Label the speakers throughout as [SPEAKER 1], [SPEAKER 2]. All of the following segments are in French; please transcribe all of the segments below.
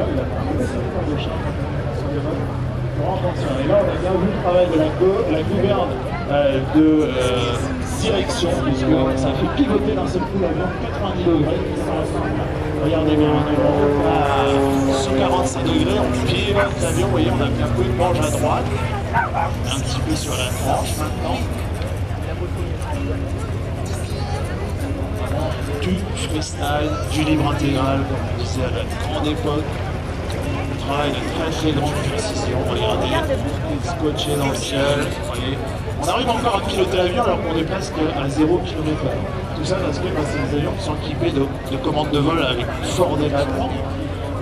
[SPEAKER 1] là, il a pas fait sa victoire de charge. Et là, on a bien vu le travail de la gouverne de direction, puisque ça fait pivoter d'un seul coup l'avion 90 degrés. Regardez bien, sous 45 degrés, on pilote l'avion, vous voyez, on a bien peu de manche à droite, un petit peu sur la tranche maintenant. Du freestyle, du libre intégral, comme on disait à la grande époque. Travail de très grande précision, regardez, scotché dans le ciel, voyez. On arrive encore à piloter l'avion alors qu'on déplace qu'à 0 km/h. Tout ça parce que c'est des avions qui sont équipés de commandes de vol avec fort débattement.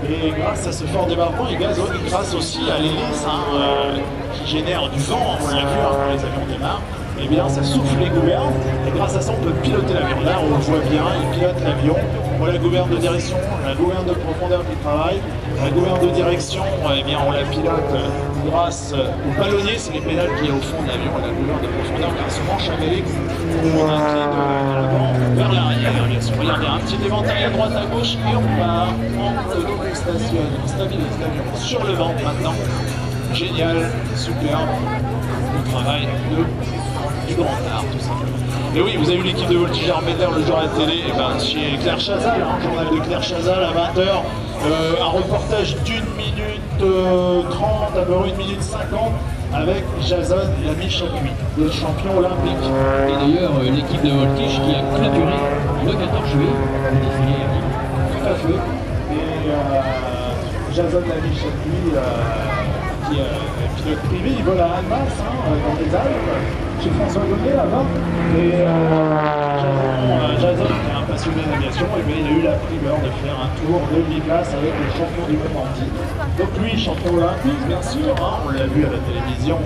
[SPEAKER 1] Et grâce à ce fort débattement, et grâce aussi à l'hélice qui génère du vent, on l'a vu quand les avions démarrent, et bien ça souffle les gouvernes, et grâce à ça on peut piloter l'avion. Là on le voit bien, il pilote l'avion. Voilà la gouverne de direction, la gouverne de profondeur qui travaille. La gouverne de direction, eh bien, on la pilote grâce au ballonnier, c'est les pédales qu'il y a au fond de l'avion, et la gouverne de profondeur grâce au manche à mêler qu'on incline de l'avant vers l'arrière. Bien sûr, regardez, un petit éventail à droite à gauche et on part en auto, on stationne, on stabilise l'avion sur le ventre maintenant. Génial, superbe, le travail du grand art tout simplement. Et oui, vous avez vu l'équipe de Voltige Arméder le jour à la télé, et ben, chez Claire Chazal, le journal de Claire Chazal à 20h, un reportage d'1 minute 30, à peu près 1 minute 50, avec Jason Lamy Chapuis, le champion olympique.
[SPEAKER 2] Et d'ailleurs, l'équipe de Voltige qui a clôturé le 14 juillet le défilé.
[SPEAKER 1] Tout à fait. Et Jason Lamy Chapuis, qui est pilote privé, il vole à Annemasse, dans les Alpes, chez François Gonnet là-bas. Et Jason, qui est un passionné d'aviation, et bien, il a eu la primeur de faire un tour de biplace avec le champion du monde entier. Donc lui, champion olympique, bien sûr, on l'a vu à la télévision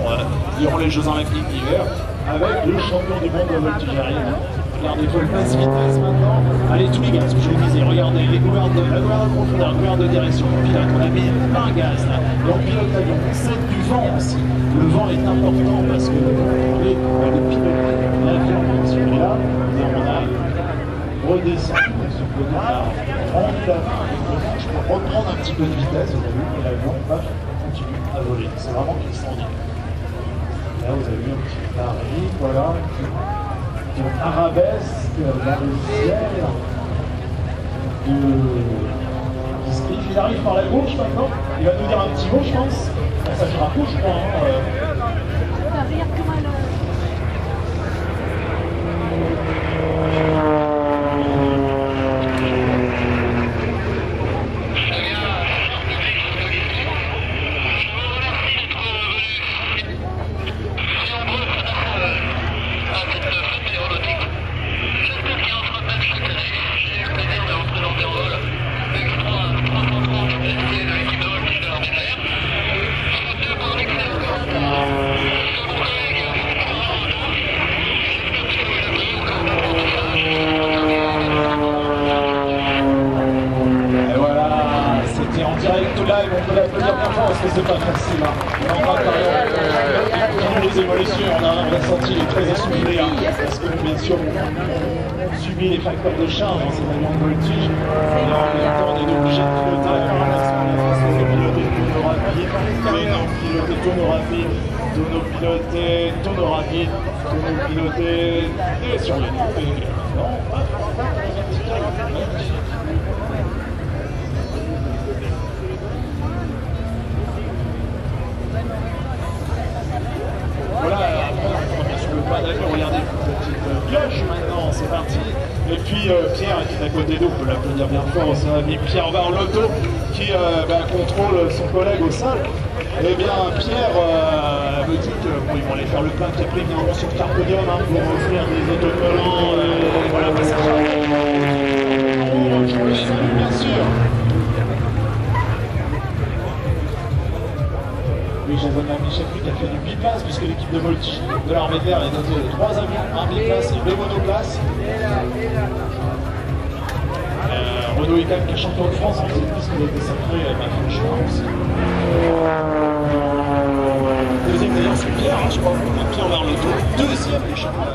[SPEAKER 1] durant les Jeux Olympiques d'hiver, avec le champion du monde de voltige aérienne. Regardez, il faut le passe vitesse maintenant. Allez, tous les gaz, ce que je vous disais, regardez, les gouvernes de profondeur, la gouverne de direction, on pilote, on a mis plein gaz là. Et on pilote l'avion, on sait du vent aussi. Le vent est important parce que on est de piloter l'avion comme celui-là, et on a redescendu sur le côté-là, rendu la main avec le manche pour reprendre un petit peu de vitesse, vous avez vu, et l'avion continue à voler. C'est vraiment extraordinaire. Là, vous avez vu un petit Paris, voilà. Arabesque dans le ciel qui se griffe. Il arrive par la gauche maintenant. Il va nous dire un petit mot, je pense. Ça se rapproche, je crois. On peut l'applaudir bien fort parce que c'est pas facile. On est en train de parler les évolutions, on a ressenti les très assimilés, parce que bien sûr on subit les facteurs de charge dans ces avions de voltige. Et on est obligé de piloter la coordination à la face, de piloter tonneau rapide, piloter tonneau rapide, tonneau piloté, tonneau rapide, tonneau piloté, et sur les voilà, après on revient sur le pas d'avion, regardez, petite pioche maintenant, c'est parti. Et puis Pierre qui est à côté d'eux, on peut l'applaudir bien fort, c'est un ami Pierre Barlotto qui contrôle son collègue au sol. Eh bien Pierre me dit que bon, ils vont aller faire le plein Capri évidemment sur le Carpodium pour offrir des autocollants, voilà, passage à je vous le salue bien sûr. Oui, Jason Lamy Chapuis qui a fait du biplace puisque l'équipe de voltige de l'armée de l'air est dotée de 3 avions, un biplace et 2 monoplaces. Renaud Hicam qui est champion de France en cyclisme, il a été sacré franchement aussi. Deuxième d'ailleurs c'est Pierre, je crois, Pierre Barlotto, deuxième des champions.